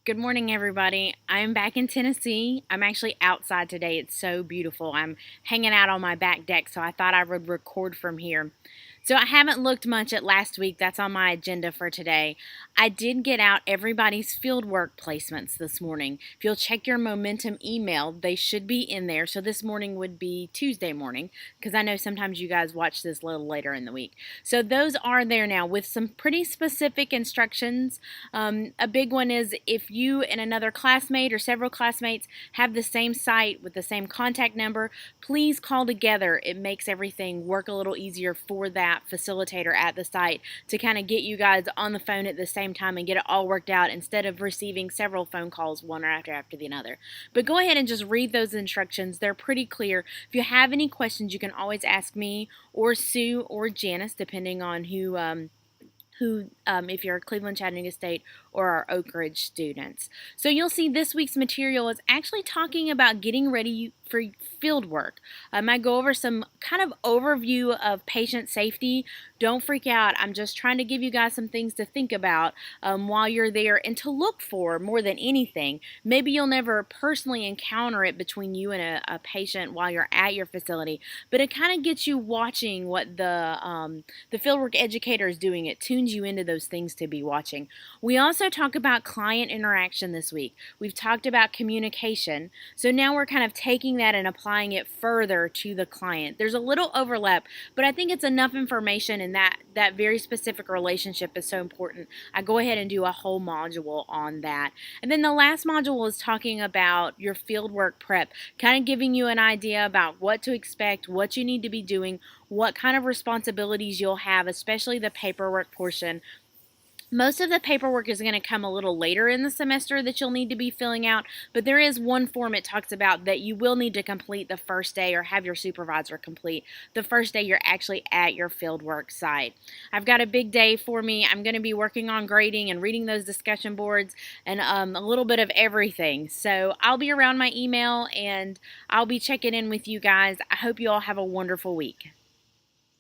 Good morning, everybody. I'm back in Tennessee. I'm actually outside today. It's so beautiful. I'm hanging out on my back deck, so I thought I would record from here. So I haven't looked much at last week. That's on my agenda for today. I did get out everybody's fieldwork placements this morning. If you'll check your Momentum email, they should be in there. So this morning would be Tuesday morning, because I know sometimes you guys watch this a little later in the week. So those are there now with some pretty specific instructions. A big one is if you and another classmate or several classmates have the same site with the same contact number, please call together. It makes everything work a little easier for that facilitator at the site to kind of get you guys on the phone at the same time and get it all worked out instead of receiving several phone calls one after the other. But go ahead and just read those instructions. They're pretty clear. If you have any questions, you can always ask me or Sue or Janice, depending on if you're a Cleveland Chattanooga State or our Oak Ridge students. So you'll see this week's material is actually talking about getting ready for field work. I go over some kind of overview of patient safety. Don't freak out. I'm just trying to give you guys some things to think about while you're there and to look for more than anything. Maybe you'll never personally encounter it between you and a patient while you're at your facility, but it kind of gets you watching what the fieldwork educator is doing. It tunes you into those things to be watching. We also talk about client interaction this week. We've talked about communication. So now we're kind of taking that and applying it further to the client. There's a little overlap, but I think it's enough information, and that very specific relationship is so important. I go ahead and do a whole module on that. And then the last module is talking about your fieldwork prep, kind of giving you an idea about what to expect, what you need to be doing, what kind of responsibilities you'll have, especially the paperwork portion. Most of the paperwork is going to come a little later in the semester that you'll need to be filling out, but there is one form it talks about that you will need to complete the first day or have your supervisor complete the first day you're actually at your fieldwork site. I've got a big day for me. I'm going to be working on grading and reading those discussion boards and a little bit of everything. So I'll be around my email and I'll be checking in with you guys. I hope you all have a wonderful week.